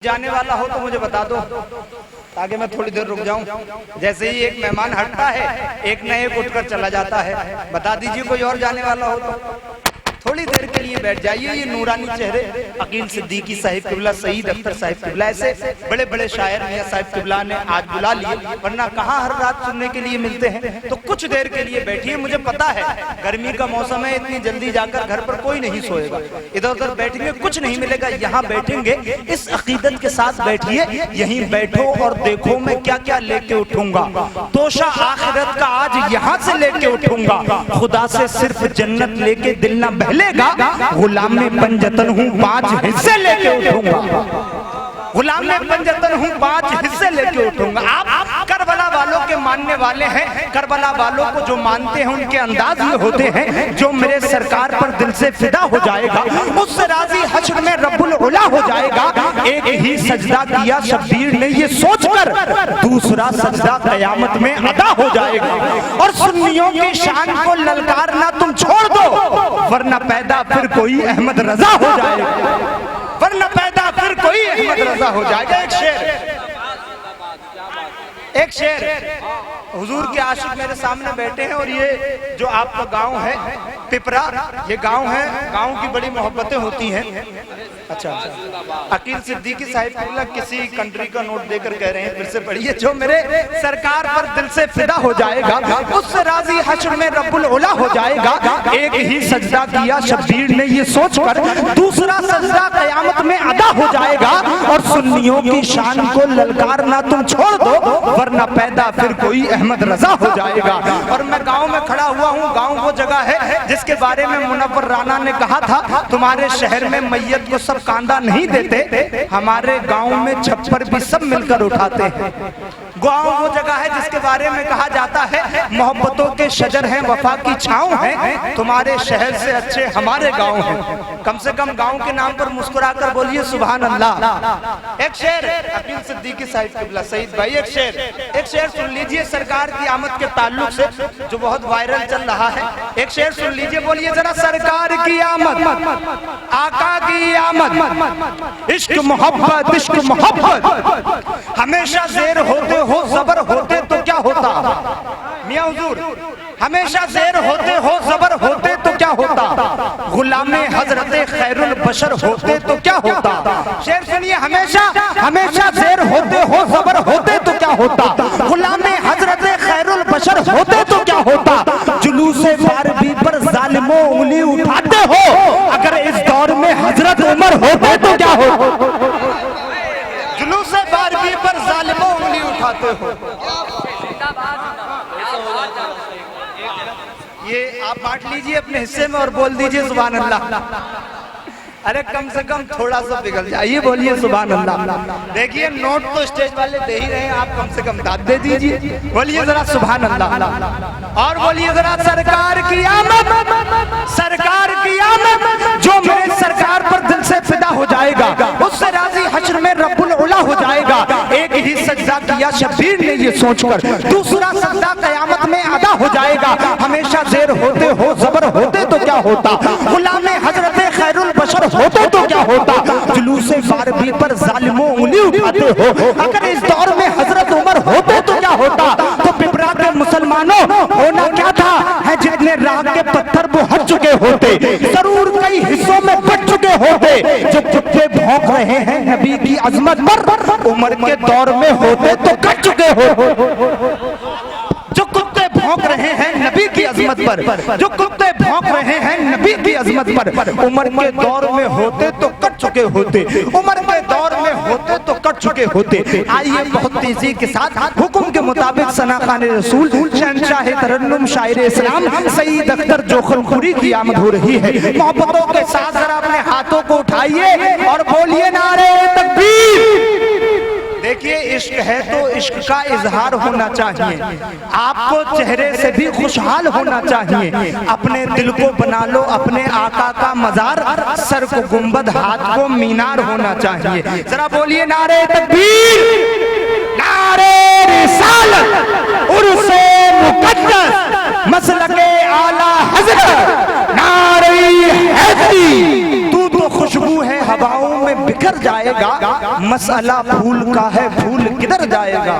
जाने वाला हो तो मुझे बता दो ताकि मैं थोड़ी देर रुक जाऊं। जैसे ही एक मेहमान हटता है एक न एक उठकर चला जाता है। बता दीजिए कोई और जाने वाला हो तो थोड़ी देर के लिए बैठ जाइए। ये नूरानी चेहरे अकील सिद्दीकी साहिब किबला, सईद अख्तर साहिब किबला, ऐसे बड़े बड़े शायर मियां साहिब किबला ने आज बुला लिए, वरना कहाँ हर रात सुनने के लिए मिलते हैं। तो कुछ देर के लिए बैठिए। मुझे पता है गर्मी का मौसम है, इतनी जल्दी जाकर घर पर कोई नहीं सोएगा, इधर उधर बैठेंगे कुछ नहीं मिलेगा। यहाँ बैठेंगे इस अकीदत के साथ बैठिए, यहीं बैठो और देखो मैं क्या क्या लेके उठूंगा। तोशा आखिरत का आज यहाँ से लेके उठूंगा, खुदा से सिर्फ जन्नत लेके दिल ना बहलेगा। गुलाम में पंजतन हूँ 5 हिस्से लेके उठूंगा, गुलाम में पंजतन हूँ 5 हिस्से लेके उठूंगा। आप करबला वालों के मानने वाले हैं, करबला वालों को जो मानते हैं उनके अंदाज ये होते हैं, जो मेरे सरकार पर दिल से फिदा हो जाएगा उससे राजी हश्र में रब्बुल उला हो जाएगा। एक ही सजदा किया शब्बीर ने ये सोचकर, दूसरा सजदा कयामत में अदा हो जाएगा। और सुन्नियों की शान को ललकारना तुम छोड़ दो, वरना पैदा फिर कोई अहमद रजा हो जाएगा, वरना पैदा फिर कोई अहमद रजा हो जाएगा। एक शेर हुजूर के आशिक मेरे सामने बैठे हैं और ये जो आपका गांव है पिपरा, ये गांव है, गांव की बड़ी मोहब्बतें होती हैं। अच्छा, अकील सिद्दीकी साहिब किबला किसी कंट्री का नोट देकर कह रहे हैं, फिर से पढ़िए। जो मेरे सरकार पर दिल से फिदा हो जाएगा उससे राजी हश्र में रब्बुल उला हो जाएगा। एक ही सजदा किया शब्बीर ने ये सोचकर, दूसरा सजदा कयामत में अदा हो जाएगा। और सुन्नियों की शान को ललकारना तुम छोड़ दो, वरना पैदा फिर कोई अहमद रजा हो जाएगा। और मैं गांव में खड़ा हुआ हूँ। गांव वो जगह है जिसके बारे में मुनव्वर राना ने कहा था, तुम्हारे शहर में मैयत को सब कांदा नहीं देते, हमारे गांव में छप्पर भी सब मिलकर उठाते हैं। गांव वो जगह है जिसके बारे में कहा जाता है, मोहब्बतों के शजर हैं, वफा की छांव है, तुम्हारे शहर से अच्छे हमारे गांव हैं। कम से कम गांव के नाम पर मुस्कुराकर बोलिए सुभान अल्लाह। एक शेर अकील सिद्दीकी साहिब किबला, सईद भाई एक शेर सुन लीजिए सरकार की आमद के ताल्लुक से जो बहुत वायरल चल रहा है। एक शेर सुन लीजिए, बोलिए जरा। सरकार की आमद, आका की आमद, इश्क मोहब्बत, इश्क मोहब्बत, हमेशा ज़ेर होते हो ज़बर होते तो क्या होता। मियां हुजूर हमेशा ज़ेर होते हो ज़बर होते तो क्या होता, गुलामे हजरते खैरुल बशर होते तो क्या होता। शेर सुनिए, हमेशा हमेशा ज़ेर होते हो ज़बर होते तो क्या होता, गुलामे हजरते खैरुल बशर होते तो क्या होता। जुलूसे बारबी पर जालिमों उंगली उठाते हो, अगर इस दौर में हजरत उमर होते तो क्या हो। जुलूसे बारबी पर जालिमों उंगली उठाते हो। ये आप बांट लीजिए अपने हिस्से में और बोल दीजिए सुभान अल्लाह। अरे कम से कम थोड़ा सा पिघल जाइए, बोलिए सुभान अल्लाह। देखिए नोट तो स्टेज वाले दे ही रहे हैं, आप कम से कम दाद दे दीजिए, बोलिए जरा सुभान अल्लाह। और बोलिए जरा सरकार की आमद, सरकार की आमद, जो मेरे सरकार पर दिल से फिदा हो जाएगा उससे राजी हश्र में रब्बुल उला हो जाएगा। एक ही सजदा किया शब्बीर ने ये सोचकर, दूसरा सजदा कयामत में अदा हो जाएगा। हमेशा ज़ेर होते हो ज़बर होते तो क्या होता, गुलामे हजरते खैरुल बशर होते तो क्या होता। जुलूसे बारबी पर जालिमों उंगली उठाते हो, अगर इस दौर में हजरत उमर होते तो क्या होता। तो पिपरा के मुसलमानों होना क्या था, है जितने राग के पत्थर वो हट चुके होते, जरूर कई हिस्सों में बट चुके होते। जो कुत्ते भौंक रहे हैं नबी की अजमत पर, उमर के दौर में होते तो कट चुके हो। जो कुत्ते भौंक रहे हैं नबी की अजमत पर, जो कुत्ते भौंक रहे हैं नबी की अजमत पर, उमर के दौर में होते तो कट चुके होते, उमर के दौर में होते तो कट चुके होते। आइए बहुत तेजी के साथ हुक्म के मुताबिक सना खान रसूल शहंशाह तरन्नुम शायर इस्लाम सईद अख्तर जोखलखुरी की आमद हो रही है। मोहब्बतों के साथ जरा अपने हाथों को उठाइए और बोलिए नारे तकबीर। देखिए इश्क है तो इश्क का इजहार होना चाहिए, आपको चेहरे से भी खुशहाल होना चाहिए। अपने दिल को बना लो अपने आका का मजार, सर को गुंबद हाथ को मीनार होना चाहिए। जरा बोलिए नारे तकबीर, नारे रिसालत, उर्से मुक़द्दस, मसलके आला हज़रत, नारे हैदरी। तू तो खुशबू है हवाओं में बिखर जाएगा, मसला फूल का है, फूल किधर जाएगा।